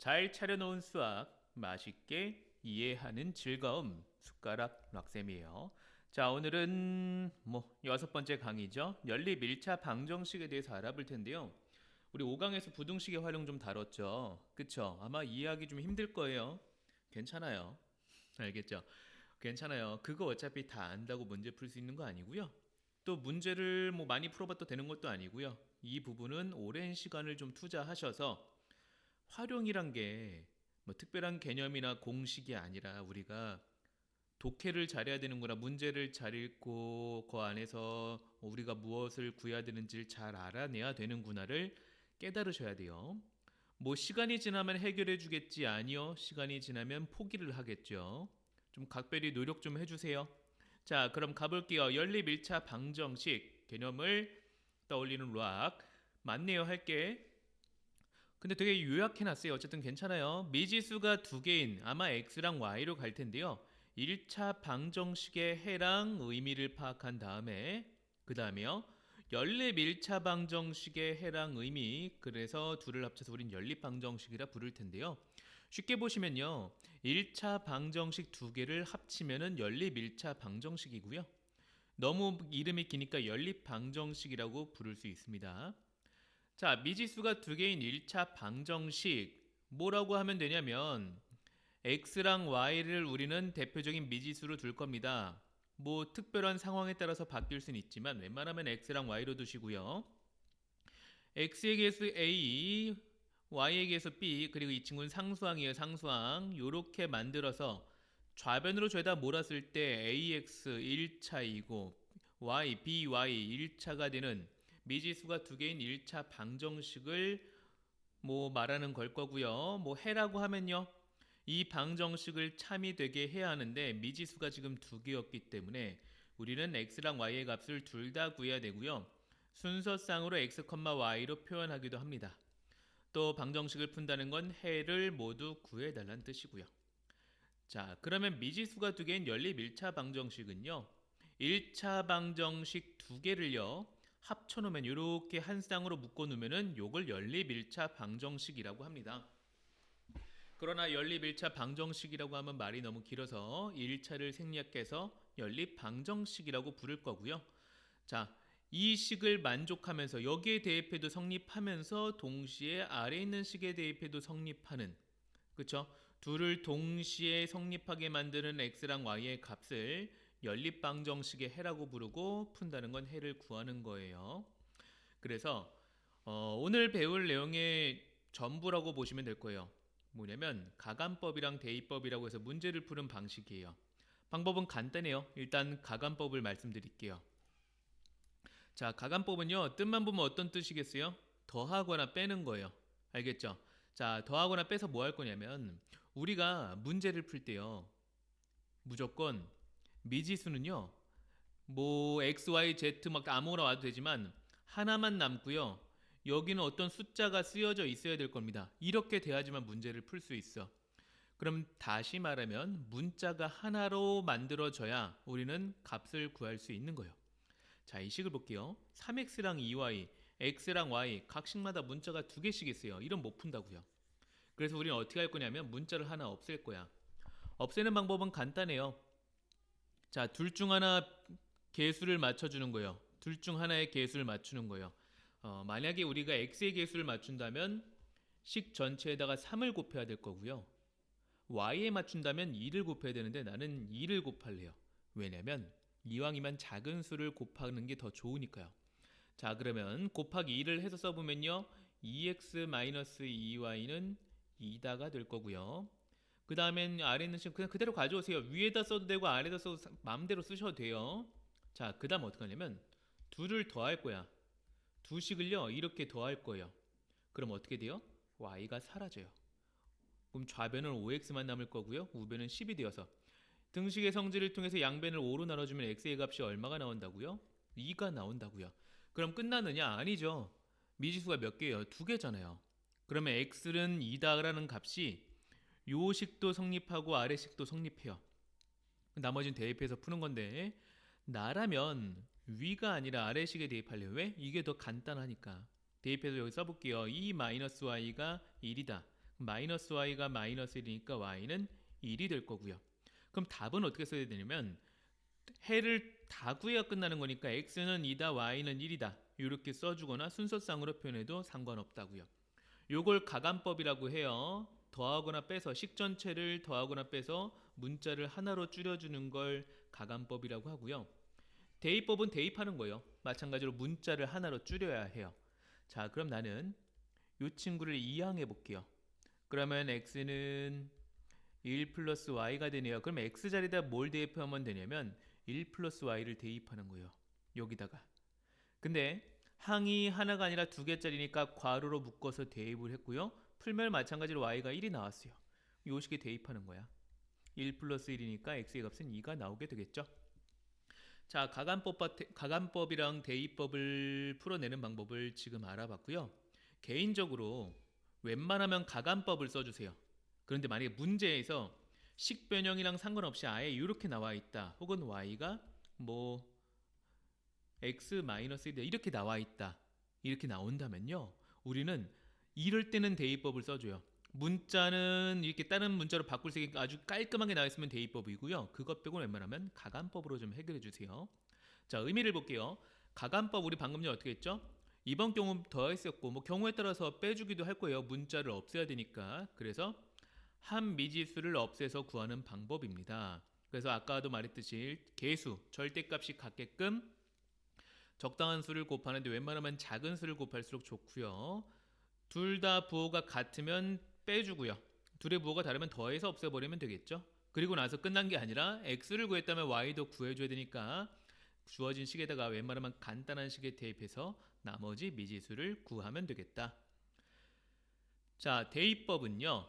잘 차려놓은 수학, 맛있게 이해하는 즐거움, 숟가락 락쌤이에요. 자, 오늘은 여섯 번째 강의죠. 연립 1차 방정식에 대해서 알아볼 텐데요. 우리 5강에서 부등식의 활용 좀 다뤘죠. 그쵸? 아마 이해하기 좀 힘들 거예요. 괜찮아요. 알겠죠? 괜찮아요. 그거 어차피 다 안다고 문제 풀 수 있는 거 아니고요. 또 문제를 많이 풀어봐도 되는 것도 아니고요. 이 부분은 오랜 시간을 좀 투자하셔서 활용이란 게 특별한 개념이나 공식이 아니라 우리가 독해를 잘해야 되는구나, 문제를 잘 읽고 그 안에서 우리가 무엇을 구해야 되는지를 잘 알아내야 되는구나를 깨달으셔야 돼요. 시간이 지나면 해결해 주겠지, 아니요, 시간이 지나면 포기를 하겠죠. 좀 각별히 노력 좀 해주세요. 자, 그럼 가볼게요. 연립 1차 방정식 개념을 떠올리는 락 맞네요 할게. 근데 되게 요약해놨어요. 어쨌든 괜찮아요. 미지수가 두 개인 아마 x랑 y로 갈 텐데요. 1차 방정식의 해랑 의미를 파악한 다음에 그 다음에요. 연립 1차 방정식의 해랑 의미, 그래서 둘을 합쳐서 우린 연립 방정식이라 부를 텐데요. 쉽게 보시면요. 1차 방정식 두 개를 합치면은 연립 1차 방정식이고요. 너무 이름이 기니까 연립 방정식이라고 부를 수 있습니다. 자, 미지수가 두 개인 1차 방정식 뭐라고 하면 되냐면 x랑 y를 우리는 대표적인 미지수로 둘 겁니다. 특별한 상황에 따라서 바뀔 수는 있지만 웬만하면 x랑 y로 두시고요. x의 개수 a, y의 개수 b, 그리고 이 친구는 상수항이에요. 상수항. 요렇게 만들어서 좌변으로 죄다 몰았을 때 ax 1차이고 y, by 1차가 되는 미지수가 두 개인 1차 방정식을 말하는 걸 거고요. 해라고 하면요. 이 방정식을 참이 되게 해야 하는데 미지수가 지금 두 개였기 때문에 우리는 x랑 y의 값을 둘 다 구해야 되고요. 순서상으로 x, y로 표현하기도 합니다. 또 방정식을 푼다는 건 해를 모두 구해달라는 뜻이고요. 자, 그러면 미지수가 두 개인 연립 1차 방정식은요. 1차 방정식 두 개를요. 합쳐놓으면 이렇게 한 쌍으로 묶어놓으면 요걸 연립 1차 방정식이라고 합니다. 그러나 연립 1차 방정식이라고 하면 말이 너무 길어서 1차를 생략해서 연립 방정식이라고 부를 거고요. 자, 이 식을 만족하면서 여기에 대입해도 성립하면서 동시에 아래에 있는 식에 대입해도 성립하는, 그쵸? 둘을 동시에 성립하게 만드는 x랑 y의 값을 연립 방정식의 해라고 부르고 푼다는 건 해를 구하는 거예요. 그래서 오늘 배울 내용의 전부라고 보시면 될 거예요. 뭐냐면 가감법이랑 대입법이라고 해서 문제를 푸는 방식이에요. 방법은 간단해요. 일단 가감법을 말씀드릴게요. 자, 가감법은요. 뜻만 보면 어떤 뜻이겠어요? 더하거나 빼는 거예요. 알겠죠? 자, 더하거나 빼서 뭐 할 거냐면 우리가 문제를 풀 때요. 무조건 미지수는요. x, y, z 아무거나 와도 되지만 하나만 남고요. 여기는 어떤 숫자가 쓰여져 있어야 될 겁니다. 이렇게 돼야지만 문제를 풀 수 있어. 그럼 다시 말하면 문자가 하나로 만들어져야 우리는 값을 구할 수 있는 거예요. 자, 이 식을 볼게요. 3x랑 2y, x랑 y 각식마다 문자가 두 개씩 있어요. 이런 못 푼다고요. 그래서 우리는 어떻게 할 거냐면 문자를 하나 없앨 거야. 없애는 방법은 간단해요. 자, 둘 중 하나 개수를 맞춰주는 거예요. 둘 중 하나의 개수를 맞추는 거예요. 만약에 우리가 x의 개수를 맞춘다면 식 전체에다가 3을 곱해야 될 거고요. y에 맞춘다면 2를 곱해야 되는데 나는 2를 곱할래요. 왜냐면 이왕이면 작은 수를 곱하는 게 더 좋으니까요. 자, 그러면 곱하기 2를 해서 써보면요. 2x-2y는 2다가 될 거고요. 그 다음엔 아래 있는 식 그냥 그대로 가져오세요. 위에다 써도 되고 아래에다 써도 마음대로 쓰셔도 돼요. 자, 그 다음 어떻게 하냐면 둘을 더할 거야. 두 식을요 이렇게 더할 거예요. 그럼 어떻게 돼요? y가 사라져요. 그럼 좌변은 5x만 남을 거고요. 우변은 10이 되어서 등식의 성질을 통해서 양변을 5로 나눠주면 x의 값이 얼마가 나온다고요? 2가 나온다고요. 그럼 끝나느냐? 아니죠. 미지수가 몇 개예요? 두 개잖아요. 그러면 x는 2다라는 값이 요 식도 성립하고 아래 식도 성립해요. 나머지는 대입해서 푸는 건데 나라면 위가 아니라 아래식에 대입할래요. 왜? 이게 더 간단하니까. 대입해서 여기 써볼게요. 2-y가 1이다. 그럼 마이너스 y가 마이너스 1이니까 y는 1이 될 거고요. 그럼 답은 어떻게 써야 되냐면 해를 다 구해야 끝나는 거니까 x는 2다 y는 1이다 이렇게 써주거나 순서상으로 표현해도 상관없다고요. 요걸 가간법이라고 해요. 더하거나 빼서 식 전체를 더하거나 빼서 문자를 하나로 줄여주는 걸 가간법이라고 하고요. 대입법은 대입하는 거예요. 마찬가지로 문자를 하나로 줄여야 해요. 자, 그럼 나는 이 친구를 이항해 볼게요. 그러면 x는 1 플러스 y가 되네요. 그럼 x 자리에다 뭘 대입하면 되냐면 1 플러스 y를 대입하는 거예요. 여기다가. 근데 항이 하나가 아니라 두 개짜리니까 괄호로 묶어서 대입을 했고요. 풀면 마찬가지로 y가 1이 나왔어요. 요 식에 대입하는 거야. 1 플러스 1이니까 x의 값은 2가 나오게 되겠죠. 자, 가간법이랑 대입법을 풀어내는 방법을 지금 알아봤고요. 개인적으로 웬만하면 가간법을 써주세요. 그런데 만약에 문제에서 식 변형이랑 상관없이 아예 이렇게 나와 있다. 혹은 y가 뭐 x-1이다 이렇게 나와 있다. 이렇게 나온다면요. 우리는 이럴 때는 대입법을 써줘요. 문자는 이렇게 다른 문자로 바꿀 수 있게 아주 깔끔하게 나와 있으면 대입법이고요. 그것 빼고는 웬만하면 가간법으로 좀 해결해 주세요. 자, 의미를 볼게요. 가간법 우리 방금 전에 어떻게 했죠? 이번 경우 더했었고 뭐 경우에 따라서 빼주기도 할 거예요. 문자를 없애야 되니까. 그래서 한 미지수를 없애서 구하는 방법입니다. 그래서 아까도 말했듯이 개수, 절대값이 같게끔 적당한 수를 곱하는데 웬만하면 작은 수를 곱할수록 좋고요. 둘 다 부호가 같으면 빼주고요. 둘의 부호가 다르면 더해서 없애버리면 되겠죠. 그리고 나서 끝난 게 아니라 x를 구했다면 y도 구해줘야 되니까 주어진 식에다가 웬만하면 간단한 식에 대입해서 나머지 미지수를 구하면 되겠다. 자, 대입법은요.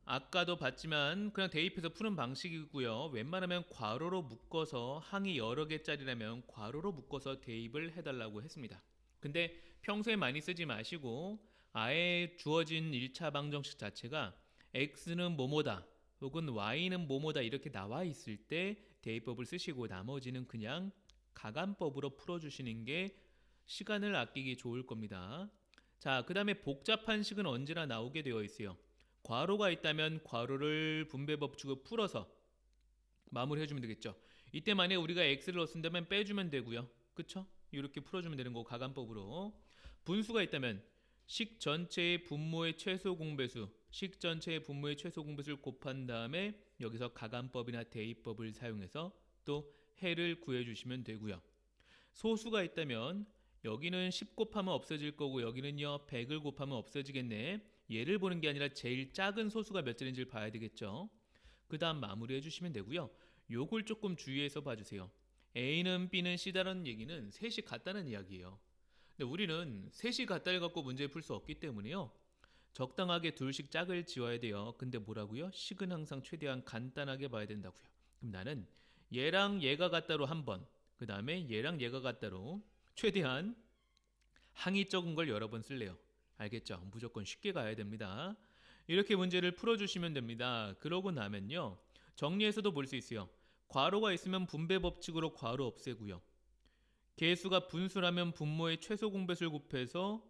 아까도 봤지만 그냥 대입해서 푸는 방식이고요. 웬만하면 괄호로 묶어서 항이 여러 개짜리라면 괄호로 묶어서 대입을 해달라고 했습니다. 근데 평소에 많이 쓰지 마시고 아예 주어진 1차 방정식 자체가 x는 뭐뭐다 혹은 y는 뭐뭐다 이렇게 나와 있을 때 대입법을 쓰시고 나머지는 그냥 가간법으로 풀어주시는 게 시간을 아끼기 좋을 겁니다. 자, 그 다음에 복잡한 식은 언제나 나오게 되어 있어요. 괄호가 있다면 괄호를 분배 법칙을 풀어서 마무리해주면 되겠죠. 이때 만약에 우리가 x를 넣었다면 빼주면 되고요. 그쵸? 이렇게 풀어주면 되는 거고 가간법으로. 분수가 있다면 식 전체의 분모의 최소 공배수, 식 전체의 분모의 최소 공배수를 곱한 다음에 여기서 가간법이나 대입법을 사용해서 또 해를 구해주시면 되고요. 소수가 있다면 여기는 10 곱하면 없어질 거고 여기는요 100을 곱하면 없어지겠네. 얘를 보는 게 아니라 제일 작은 소수가 몇 자리인지를 봐야 되겠죠. 그 다음 마무리해 주시면 되고요. 요걸 조금 주의해서 봐주세요. A는 B는 C다라는 얘기는 셋이 같다는 이야기예요. 근데 우리는 셋이 같다를 갖고 문제를 풀 수 없기 때문에요. 적당하게 둘씩 짝을 지어야 돼요. 근데 뭐라고요? 식은 항상 최대한 간단하게 봐야 된다고요. 그럼 나는 얘랑 얘가 같다로 한 번, 그 다음에 얘랑 얘가 같다로 최대한 항이 적은 걸 여러 번 쓸래요. 알겠죠? 무조건 쉽게 가야 됩니다. 이렇게 문제를 풀어주시면 됩니다. 그러고 나면요. 정리해서도 볼 수 있어요. 괄호가 있으면 분배 법칙으로 괄호 없애고요. 개수가 분수라면 분모의 최소 공배수를 곱해서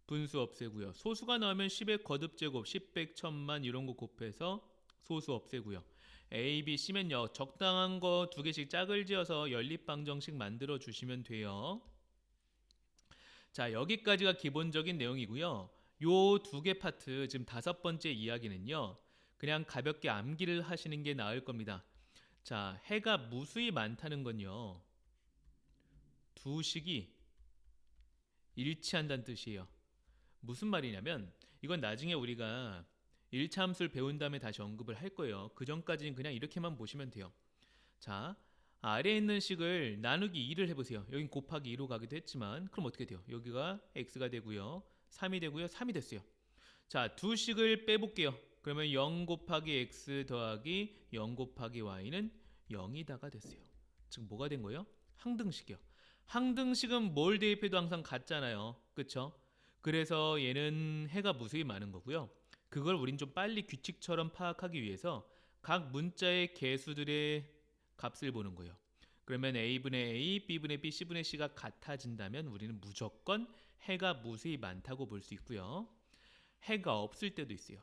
분수 없애고요. 소수가 나오면 10의 거듭제곱, 10, 100, 1000만 이런 거 곱해서 소수 없애고요. A, B, C면요. 적당한 거 두 개씩 짝을 지어서 연립방정식 만들어 주시면 돼요. 자, 여기까지가 기본적인 내용이고요. 요 두 개 파트, 지금 5번째 이야기는요. 그냥 가볍게 암기를 하시는 게 나을 겁니다. 자, 해가 무수히 많다는 건요. 두 식이 일치한다는 뜻이에요. 무슨 말이냐면 이건 나중에 우리가 1차 함수를 배운 다음에 다시 언급을 할 거예요. 그 전까지는 그냥 이렇게만 보시면 돼요. 자, 아래에 있는 식을 나누기 2를 해보세요. 여긴 곱하기 2로 가기도 했지만 그럼 어떻게 돼요? 여기가 x가 되고요. 3이 되고요. 3이 됐어요. 자, 두 식을 빼볼게요. 그러면 0 곱하기 x 더하기 0 곱하기 y는 0이다가 됐어요. 즉 뭐가 된 거예요? 항등식이요. 항등식은 뭘 대입해도 항상 같잖아요. 그쵸? 그래서 얘는 해가 무수히 많은 거고요. 그걸 우린 좀 빨리 규칙처럼 파악하기 위해서 각 문자의 개수들의 값을 보는 거예요. 그러면 A분의 A, B분의 B, C분의 C가 같아진다면 우리는 무조건 해가 무수히 많다고 볼 수 있고요. 해가 없을 때도 있어요.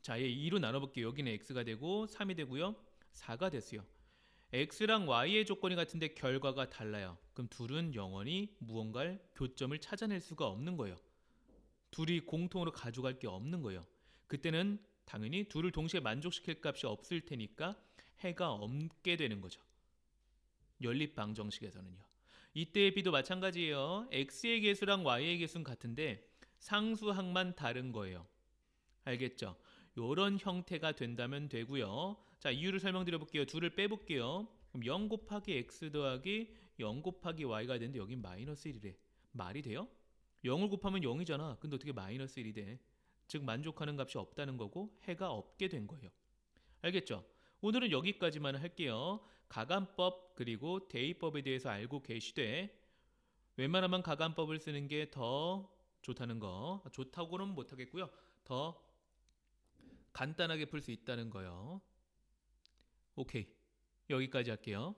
자, 얘 2로 나눠볼게요. 여기는 x가 되고 3이 되고요. 4가 됐어요. x랑 y의 조건이 같은데 결과가 달라요. 그럼 둘은 영원히 무언가를 교점을 찾아낼 수가 없는 거예요. 둘이 공통으로 가져갈 게 없는 거예요. 그때는 당연히 둘을 동시에 만족시킬 값이 없을 테니까 해가 없게 되는 거죠. 연립방정식에서는요. 이때의 b도 마찬가지예요. x의 개수랑 y의 개수는 같은데 상수항만 다른 거예요. 알겠죠? 요런 형태가 된다면 되고요. 자, 이유를 설명드려 볼게요. 둘을 빼볼게요. 그럼 0 곱하기 x 더하기 0 곱하기 y가 되는데 여긴 마이너스 1이래. 말이 돼요? 0을 곱하면 0이잖아. 근데 어떻게 마이너스 1이 돼? 즉 만족하는 값이 없다는 거고 해가 없게 된 거예요. 알겠죠? 오늘은 여기까지만 할게요. 가감법 그리고 대입법에 대해서 알고 계시되 웬만하면 가감법을 쓰는 게 더 좋다는 거. 좋다고는 못하겠고요. 더 간단하게 풀 수 있다는 거요. 오케이. 여기까지 할게요.